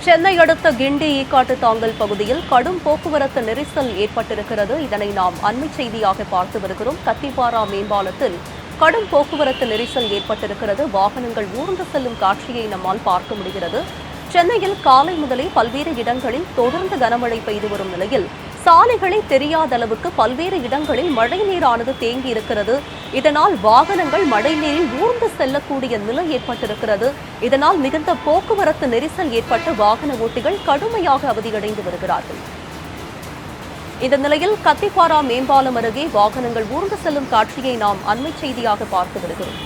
சென்னை அடுத்த கிண்டி ஈக்காட்டு தாங்கல் பகுதியில் கடும் போக்குவரத்து நெரிசல் ஏற்பட்டிருக்கிறது. இதனை நாம் அண்மை செய்தியாக பார்த்து வருகிறோம். கத்திப்பாரா மேம்பாலத்தில் கடும் போக்குவரத்து நெரிசல் ஏற்பட்டிருக்கிறது. வாகனங்கள் ஊர்ந்து செல்லும் காட்சியை நம்மால் பார்க்க முடிகிறது. சென்னையில் காலை முதலே பல்வேறு இடங்களில் தொடர்ந்து கனமழை பெய்து வரும் நிலையில் சாலைகளை தெரியாத அளவுக்கு பல்வேறு இடங்களில் மழை நீரானது தேங்கி இருக்கிறது. இதனால் வாகனங்கள் மழை நீரில் ஊர்ந்து செல்லக்கூடிய நிலை ஏற்பட்டிருக்கிறது. இதனால் மிகுந்த போக்குவரத்து நெரிசல் ஏற்பட்டு வாகன ஓட்டிகள் கடுமையாக அவதியடைந்து வருகிறார்கள். இந்த நிலையில் கத்திப்பாரா மேம்பாலம் அருகே வாகனங்கள் ஊர்ந்து செல்லும் காட்சியை நாம் அண்மை செய்தியாக பார்த்து வருகிறோம்.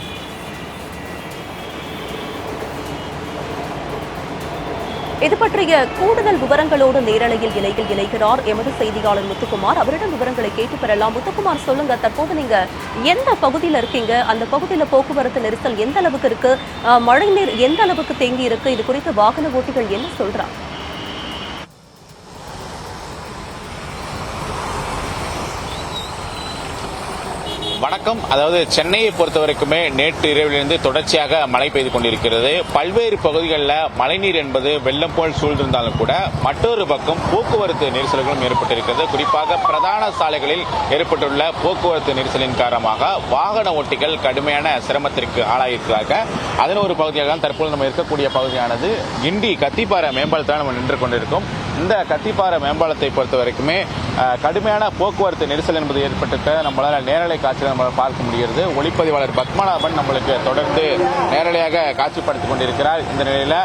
இது பற்றிய கூடுதல் விவரங்களோடு நேரலையில் இணைகிறார் எமது செய்தியாளர் முத்துக்குமார். அவரிடம் விவரங்களை கேட்டு பெறலாம். முத்துக்குமார், சொல்லுங்க, தற்போது நீங்க எந்த பகுதியில் இருக்கீங்க? அந்த பகுதியில் போக்குவரத்து நெரிசல் எந்த அளவுக்கு இருக்கு? மழை நீர் எந்த அளவுக்கு தேங்கி இருக்கு? இது குறித்து வாகன ஓட்டிகள் என்ன சொல்றாங்க? வணக்கம். அதாவது சென்னையை பொறுத்தவரைக்குமே நேற்று இரவிலிருந்து தொடர்ச்சியாக மழை பெய்து கொண்டிருக்கிறது. பல்வேறு பகுதிகளில் மழைநீர் என்பது வெள்ளம் போல் சூழ்ந்திருந்தாலும் கூட மற்றொரு பக்கம் போக்குவரத்து நெரிசல்களும் ஏற்பட்டிருக்கிறது. குறிப்பாக பிரதான சாலைகளில் ஏற்பட்டுள்ள போக்குவரத்து நெரிசலின் காரணமாக வாகன ஓட்டிகள் கடுமையான சிரமத்திற்கு ஆளாயிருக்கிறார்கள். அதன் ஒரு பகுதியாக தான் தற்போது நம்ம இருக்கக்கூடிய பகுதியானது கிண்டி கத்திப்பாறை மேம்பாலத்தில் நம்ம நின்று கொண்டிருக்கோம். இந்த கத்திப்பாறை மேம்பாலத்தை பொறுத்தவரைக்குமே கடுமையான போக்குவரத்து நெரிசல் என்பது ஏற்பட்டிருக்க நம்மளால் நேரலை காட்சிகளை நம்மளால் பார்க்க முடிகிறது. ஒளிப்பதிவாளர் பத்மநாபன் நம்மளுக்கு தொடர்ந்து நேரலையாக காட்சிப்படுத்திக் கொண்டிருக்கிறார். இந்த நிலையில்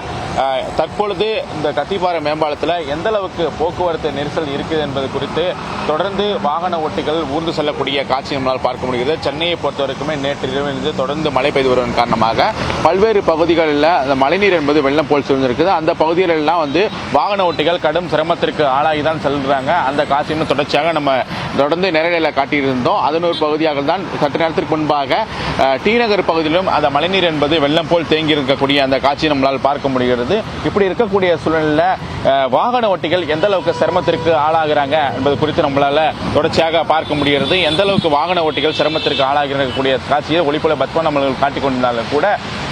தற்பொழுது இந்த கத்திப்பாறை மேம்பாலத்தில் எந்த அளவுக்கு போக்குவரத்து நெரிசல் இருக்குது என்பது குறித்து தொடர்ந்து வாகன ஓட்டிகள் ஊர்ந்து செல்லக்கூடிய காட்சி நம்மளால் பார்க்க முடிகிறது. சென்னையை பொறுத்தவரைக்குமே நேற்று இரவிலிருந்து தொடர்ந்து மழை பெய்து வருவதன் காரணமாக பல்வேறு பகுதிகளில் அந்த மழைநீர் என்பது வெள்ளம் போல் சூழ்ந்திருக்குது. அந்த பகுதிகளெல்லாம் வாகன ஓட்டிகள் கடும் சிரமத்திற்கு ஆளாகி தான் செல்றாங்க. அந்த காட்சியும் தொடர்ச்சியாக நம்ம தொடர்ந்து நேரலையில் காட்டியிருந்தோம். அதன் ஒரு பகுதியாக தான் சற்று நேரத்திற்கு முன்பாக டி நகர் பகுதியிலும் அந்த மழைநீர் என்பது வெள்ளம் போல் தேங்கி இருக்கக்கூடிய அந்த காட்சியை நம்மளால் பார்க்க முடிகிறது. இப்படி இருக்கக்கூடிய சூழலில் வாகன ஓட்டிகள் எந்த அளவுக்கு சிரமத்திற்கு ஆளாகிறாங்க என்பது குறித்து நம்மளால தொடர்ச்சியாக பார்க்க முடிகிறது. எந்த அளவுக்கு வாகன ஓட்டிகள் சிரமத்திற்கு ஆளாகக்கூடிய காட்சியை ஒளிப்பட பத்மா நம்மளுக்கு காட்டிக் கொண்டிருந்தாலும் கூட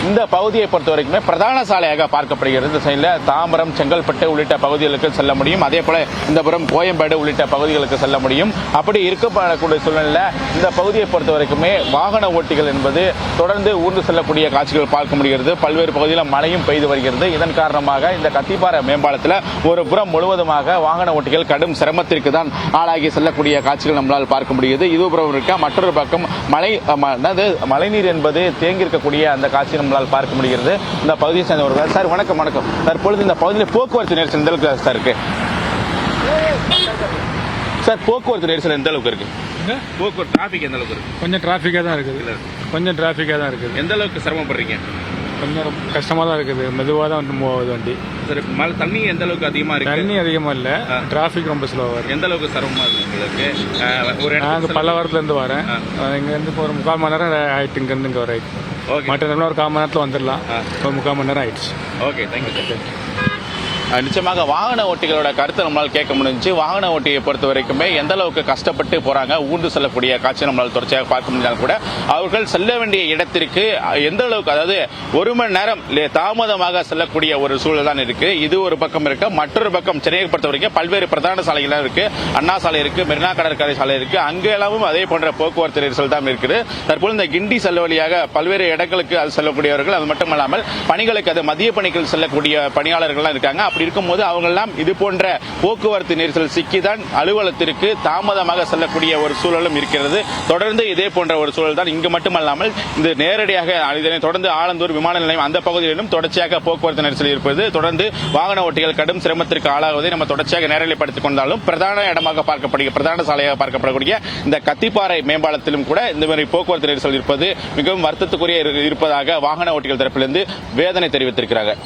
இந்த பகுதியை பொறுத்தவரைக்குமே பிரதான சாலையாக பார்க்கப்படுகிறது. இந்த சைடில் தாம்பரம், செங்கல்பட்டு உள்ளிட்ட பகுதிகளுக்கு செல்ல முடியும். அதே போல இந்த புறம் கோயம்பேடு உள்ளிட்ட பகுதிகளுக்கு செல்ல முடியும். அப்படி இருக்கப்படக்கூடிய சூழ்நிலையில் இந்த பகுதியை பொறுத்தவரைக்குமே வாகன ஓட்டிகள் என்பது தொடர்ந்து ஊர்ந்து செல்லக்கூடிய காட்சிகள் பார்க்க முடிகிறது. பல்வேறு பகுதியில் மழையும் பெய்து வருகிறது. இதன் காரணமாக இந்த கத்திப்பாறை மேம்பாலத்தில் ஒரு புறம் முழுவதுமாக வாகன ஓட்டிகள் கடும் சிரமத்திற்கு தான் ஆளாகி செல்லக்கூடிய காட்சிகள் நம்மளால் பார்க்க முடியுது. இதுபுறம் இருக்க மற்றொரு பக்கம் மழைநீர் என்பது தேங்கி இருக்கக்கூடிய அந்த காட்சி நம்மளால் பார்க்க முடிகிறது. இந்த பகுதியை சேர்ந்தவர்கள் சார் வணக்கம். தற்பொழுது இந்த பகுதியில் போக்குவரத்து நெரிசல் எந்த அளவுக்கு சார் இருக்கு? சார், போக்குவரத்து நெரிசல் எந்த அளவுக்கு இருக்கு? போக்குவரத்து டிராபிக் எந்த அளவுக்கு இருக்கு? கொஞ்சம் டிராபிக்கா தான் இருக்குது. எந்த அளவுக்கு சிரமப்படுறீங்க? கொஞ்சம் கஷ்டமா தான் இருக்குது. மெதுவாக தான் போகுது வண்டி. சரி, தண்ணி எந்த அளவுக்கு அதிகமா இருக்கு? தண்ணி அதிகமா இல்ல, டிராபிக் ரொம்ப ஸ்லோவா இருக்கு. எந்த அளவுக்கு சிரமமா இருக்கு உங்களுக்கு? ஒரு நாங்கள் பல்லவரத்துல இருந்து வரேன். இங்க இருந்து ஒரு 3/4 மணி நேரம் ஆயிட்டு. இங்க இருந்து இங்க வர ஆயிடுச்சு. மற்ற நேரம் ஒரு 1/4 மணி நேரத்துல வந்துடலாம். ஒரு 3/4 மணி நேரம் ஆயிடுச்சு. Okay, thank you sir. நிச்சயமாக வாகன ஓட்டிகளோட கருத்தை நம்மளால் கேட்க முடிஞ்சு. வாகன ஓட்டியை பொறுத்த வரைக்குமே எந்த அளவுக்கு கஷ்டப்பட்டு போறாங்க, ஊர்ந்து செல்லக்கூடிய காட்சி நம்மளால் தொடர்ச்சியாக பார்க்க முடிஞ்சாலும் கூட அவர்கள் செல்ல வேண்டிய இடத்திற்கு எந்த அளவுக்கு, அதாவது 1 மணி நேரம் தாமதமாக செல்லக்கூடிய ஒரு சூழல் தான் இருக்கு. இது ஒரு பக்கம் இருக்கு. மற்றொரு பக்கம் சென்னையை பொறுத்த வரைக்கும் பல்வேறு பிரதான சாலைகள் இருக்கு. அண்ணா சாலை இருக்கு, மெரினா கடற்கரை சாலை இருக்கு. அங்கெல்லாம் அதே போன்ற போக்குவரத்து நெரிசல் தான் இருக்குது. தற்போது இந்த கிண்டி செல்ல வழியாக பல்வேறு இடங்களுக்கு அது செல்லக்கூடியவர்கள், அது மட்டுமல்லாமல் பணிகளுக்கு, அது மதிய பணிகள் செல்லக்கூடிய பணியாளர்கள் இருக்காங்க. அப்படி இருக்கும்போது அவங்கெல்லாம் இது போன்ற போக்குவரத்து நெரிசல் சிக்கிதான் அலுவலகத்திற்கு தாமதமாக செல்லக்கூடிய ஒரு சூழலும் இருக்கிறது. தொடர்ந்து இதே போன்ற ஒரு சூழல் தான் இங்கு மட்டுமல்லாமல் இந்த நேரடியாக தொடர்ந்து ஆலந்தூர் விமான நிலையம் அந்த பகுதியிலும் தொடர்ச்சியாக போக்குவரத்து நெரிசல் இருப்பது. தொடர்ந்து வாகன ஓட்டிகள் கடும் சிரமத்திற்கு ஆளாகுவதை நம்ம தொடர்ச்சியாக நேரலைப்படுத்திக் கொண்டாலும் பிரதான இடமாக பிரதான சாலையாக பார்க்கப்படக்கூடிய இந்த கத்திப்பாறை மேம்பாலத்திலும் கூட இந்த மாதிரி போக்குவரத்து நெரிசல் இருப்பது மிகவும் வருத்தத்துக்குரிய இருப்பதாக வாகன ஓட்டிகள் தரப்பிலிருந்து வேதனை தெரிவித்திருக்கிறார்கள்.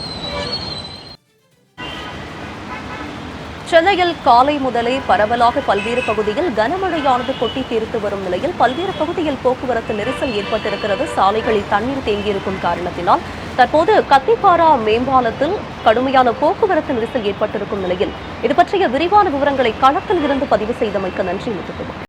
சென்னையில் காலை முதலே பரவலாக பல்வேறு பகுதியில் கனமழையானது கொட்டி தீர்த்து வரும் நிலையில் பல்வேறு பகுதியில் போக்குவரத்து நெரிசல் ஏற்பட்டிருக்கிறது. சாலைகளில் தண்ணீர் தேங்கியிருக்கும் காரணத்தினால் தற்போது கத்திப்பாரா மேம்பாலத்தில் கடுமையான போக்குவரத்து நெரிசல் ஏற்பட்டிருக்கும் நிலையில் இது பற்றிய விரிவான விவரங்களை களத்தில் இருந்து பதிவு செய்தமைக்கு நன்றி முத்துக்குமார்.